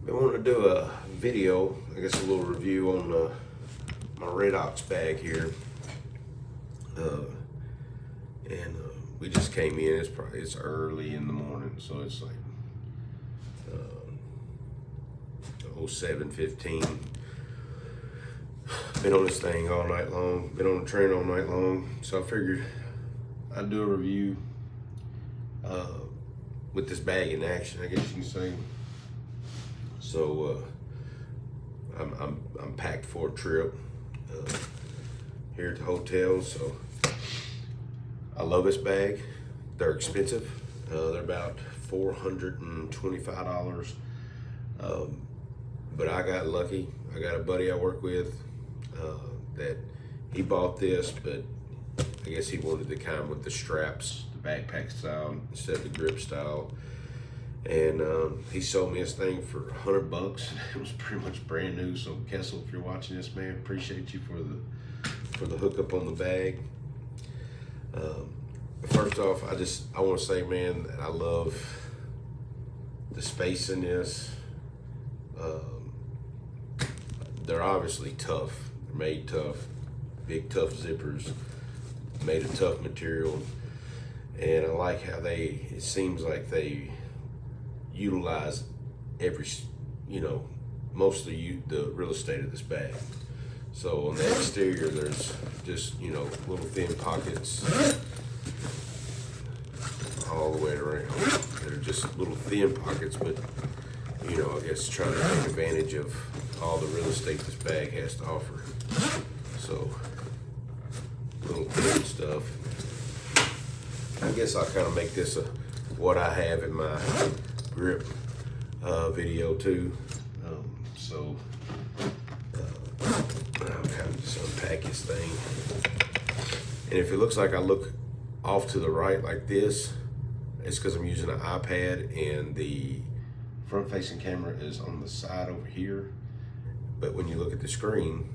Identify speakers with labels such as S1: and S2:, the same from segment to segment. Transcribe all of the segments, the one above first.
S1: I want to do a video, I guess a little review on my Red Oxx bag here. We just came in. It's early in the morning, so it's like 07:15. Been on this thing all night long. Been on the train all night long. So I figured I'd do a review with this bag in action, I guess you can say. So I'm packed for a trip here at the hotel. So I love this bag. They're expensive. They're about $425. But I got lucky. I got a buddy I work with that he bought this, but I guess he wanted the kind with the straps, the backpack style instead of the grip style. And he sold me this thing for $100. It was pretty much brand new. So Kessel, if you're watching this, man, appreciate you for the hookup on the bag. First off, I want to say, man, that I love the space in this. They're obviously tough. They're made tough, big tough zippers, made of tough material. And I like how it seems like they utilize most of the real estate of this bag. So on the exterior, there's just, little thin pockets all the way around. They're just little thin pockets, but I guess trying to take advantage of all the real estate this bag has to offer. So little thin stuff. I guess I'll kind of make this what I have in my grip video too. I'll kind of just unpack this thing. And if it looks like I look off to the right like this, it's because I'm using an iPad and the front facing camera is on the side over here. But when you look at the screen,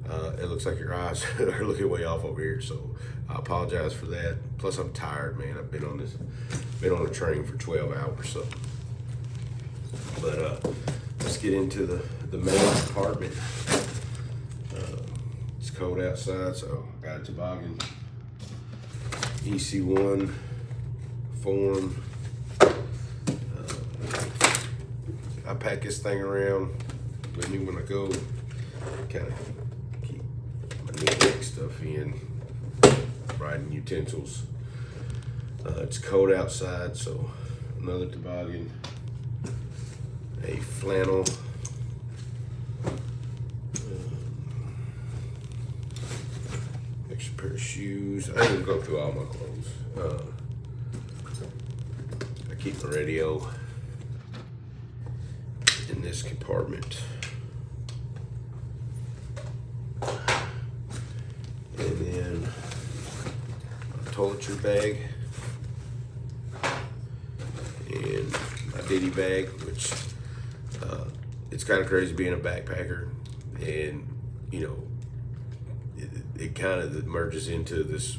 S1: it looks like your eyes are looking way off over here. So I apologize for that. Plus I'm tired, man. I've been on the train for 12 hours. So, but let's get into the main compartment. It's cold outside, so I got a toboggan, EC1 form. I pack this thing around with me when I go, kind of keep my knickknack stuff in, riding utensils. It's cold outside, so another toboggan, a flannel, extra pair of shoes. I ain't gonna go through all my clothes. I keep my radio in this compartment. And then my toiletry bag and my ditty bag, which it's kind of crazy being a backpacker, and it kind of merges into this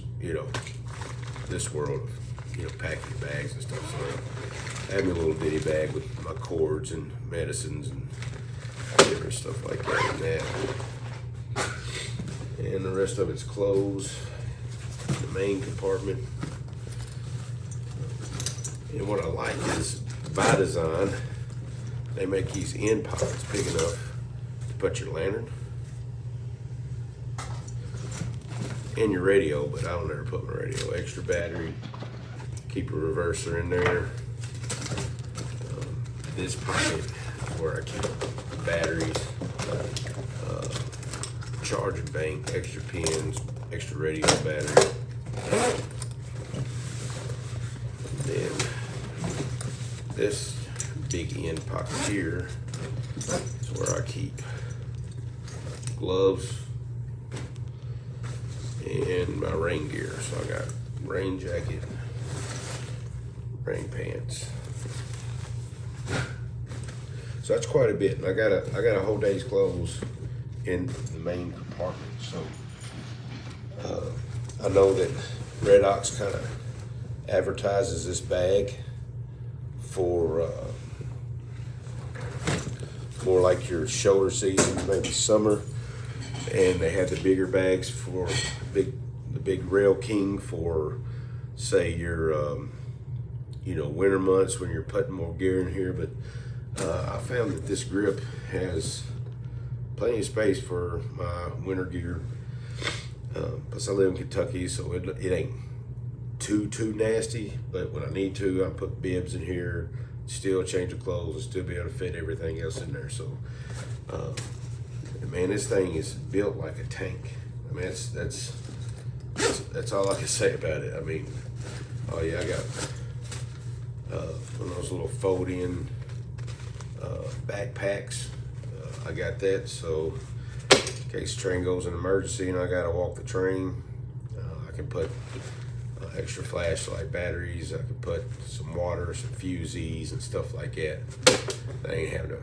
S1: this world of packing bags and stuff. So I have my little ditty bag with my cords and medicines and different stuff like that in that. And the rest of it's clothes, the main compartment. And what I like is, by design, they make these end pockets big enough to put your lantern and your radio, but I don't ever put my radio. Extra battery, keep a reverser in there. This pocket is where I keep batteries, charging bank, extra pins, extra radio battery. Then this big end pocket here is where I keep gloves and my rain gear. So I got rain jacket, rain pants. So that's quite a bit. And I got a whole day's clothes in the main compartment. So I know that Red Oxx kind of advertises this bag for more like your shoulder season, maybe summer. And they had the bigger bags for the big Rail King for, say, your winter months when you're putting more gear in here. But I found that this grip has plenty of space for my winter gear. Plus I live in Kentucky, so it ain't too nasty, but when I need to, I put bibs in here, still change of clothes, and still be able to fit everything else in there. So man, this thing is built like a tank. I mean, that's all I can say about it. I mean, oh yeah, I got one of those little fold-in backpacks. I got that, so in case the train goes in emergency and I gotta walk the train, I can put extra flashlight batteries. I can put some water, some fusees, and stuff like that. I ain't having to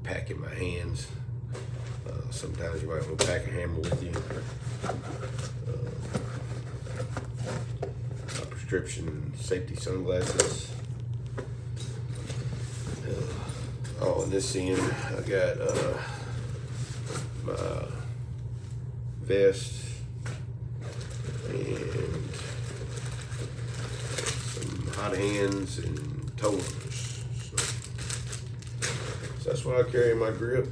S1: pack in my hands. Sometimes you might want to pack a hammer with you. My prescription safety sunglasses. Oh, and this end, I got my vest and some hot hands and toners. So that's what I carry in my grip.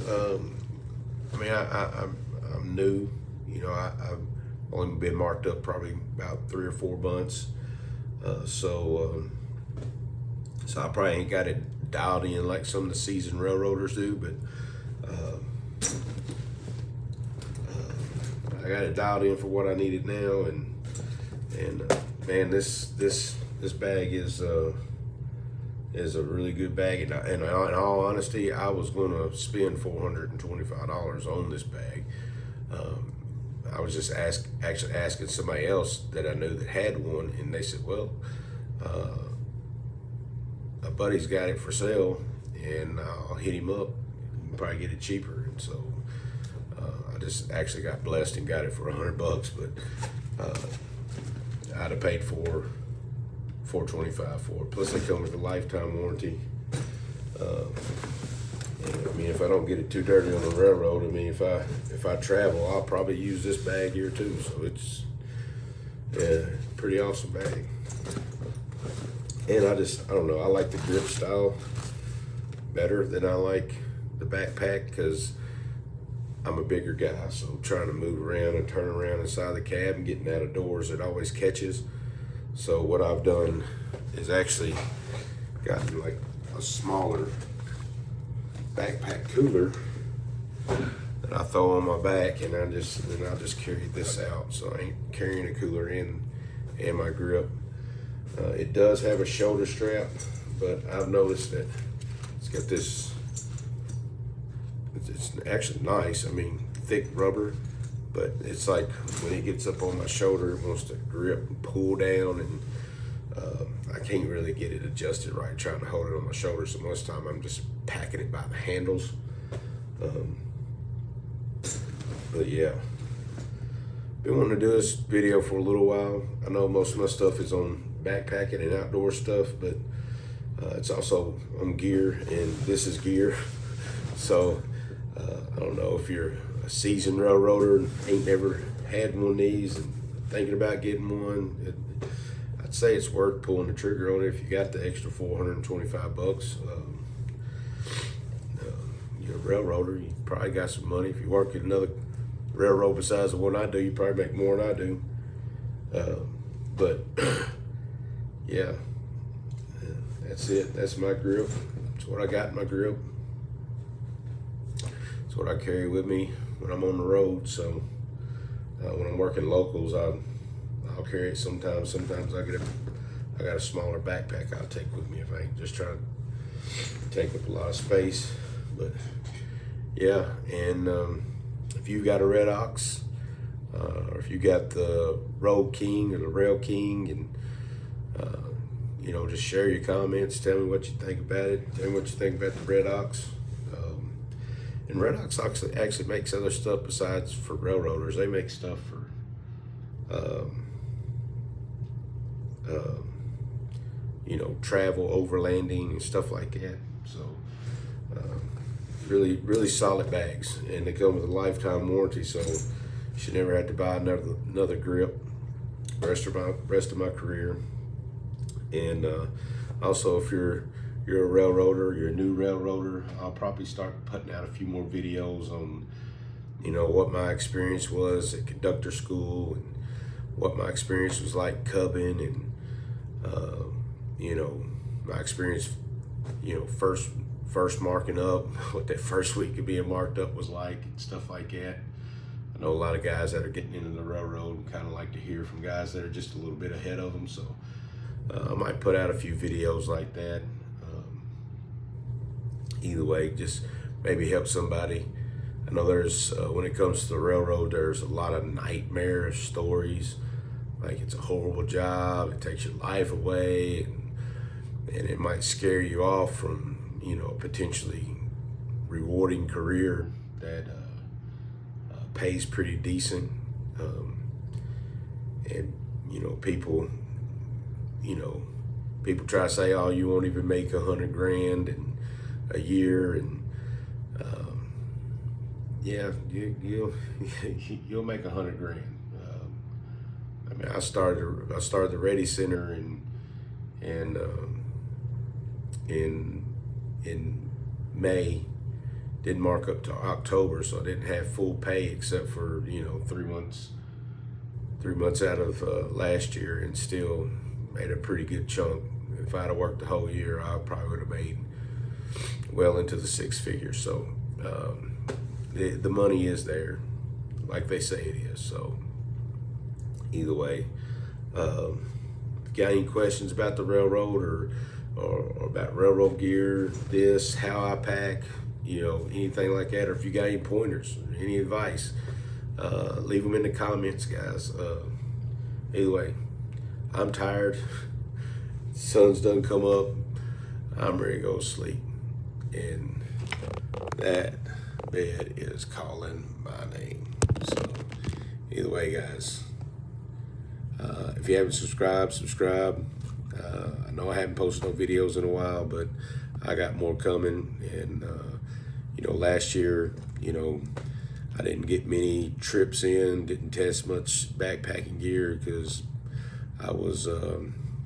S1: I mean, I'm new. You know, I've only been marked up probably about 3 or 4 months. So I probably ain't got it dialed in like some of the seasoned railroaders do, but I got it dialed in for what I needed now, and man, this bag is a really good bag, and in all honesty, I was going to spend $425 on this bag. I was just actually asking somebody else that I knew that had one, and they said, well, a buddy's got it for sale, and I'll hit him up and probably get it cheaper. And so I just actually got blessed and got it for $100, but I'd have paid for $425 for it. Plus they come with a lifetime warranty. And I mean, if I don't get it too dirty on the railroad, I mean, if I travel, I'll probably use this bag here too. So it's pretty awesome bag. And I don't know, I like the grip style better than I like the backpack, because I'm a bigger guy, so trying to move around and turn around inside the cab and getting out of doors, it always catches. So what I've done is actually gotten like a smaller backpack cooler that I throw on my back, and I'll just carry this out. So I ain't carrying a cooler in my grip. It does have a shoulder strap, but I've noticed that it's got this, it's actually nice. I mean, thick rubber, but it's like when it gets up on my shoulder, it wants to grip and pull down, and I can't really get it adjusted right trying to hold it on my shoulder. So most of the time I'm just packing it by the handles. But yeah, been wanting to do this video for a little while. I know most of my stuff is on backpacking and outdoor stuff, but it's also on gear, and this is gear. So I don't know if you're a seasoned railroader and ain't never had one of these and thinking about getting one. I'd say it's worth pulling the trigger on it if you got the extra $425. You're a railroader, you probably got some money. If you work at another railroad besides the one I do, you probably make more than I do. But yeah, that's it. That's my grip. That's what I got in my grip. It's what I carry with me when I'm on the road. So when I'm working locals, I'll carry it sometimes. Sometimes I got a smaller backpack I'll take with me if I ain't just trying to take up a lot of space. But yeah, and if you got a Red Oxx, or if you got the Road King or the Rail King, and you know, just share your comments. Tell me what you think about it. Tell me what you think about the Red Oxx. And Red Oxx actually makes other stuff besides for railroaders. They make stuff for you know, travel, overlanding, and stuff like that. So really solid bags, and they come with a lifetime warranty, so you should never have to buy another grip rest of my career. And also, if you're a railroader, you're a new railroader, I'll probably start putting out a few more videos on, you know, what my experience was at conductor school, and what my experience was like cubbing, and you know, my experience, you know, first marking up, what that first week of being marked up was like, and stuff like that. I know a lot of guys that are getting into the railroad and kind of like to hear from guys that are just a little bit ahead of them, so I might put out a few videos like that. Either way, just maybe help somebody. I know there's, when it comes to the railroad, there's a lot of nightmare stories. Like, it's a horrible job, it takes your life away, and it might scare you off from, you know, a potentially rewarding career that pays pretty decent. And, you know, people try to say, oh, you won't even make $100 grand in a year, and yeah, you'll make $100 grand. I mean, I started the Ready Center in May, didn't mark up to October, so I didn't have full pay except for, you know, 3 months out of last year, and still made a pretty good chunk. If I'd have worked the whole year, I probably would have made well into the six figures. So the money is there, like they say it is. So either way, if you got any questions about the railroad, or about railroad gear, this, how I pack, you know, anything like that, or if you got any pointers, any advice, leave them in the comments, guys. Either way, I'm tired. Sun's done come up. I'm ready to go to sleep, and that bed is calling my name. So either way, guys, if you haven't subscribed, subscribe. I know I haven't posted no videos in a while, but I got more coming. And you know, last year, you know, I didn't get many trips in, didn't test much backpacking gear, because I was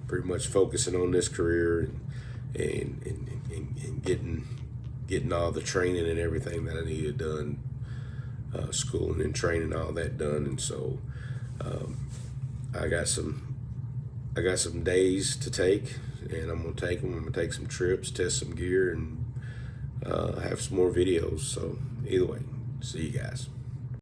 S1: pretty much focusing on this career, and getting all the training and everything that I needed done, schooling and training, all that done. And so I got some days to take, and I'm gonna take them. I'm gonna take some trips, test some gear, and have some more videos. So either way, see you guys.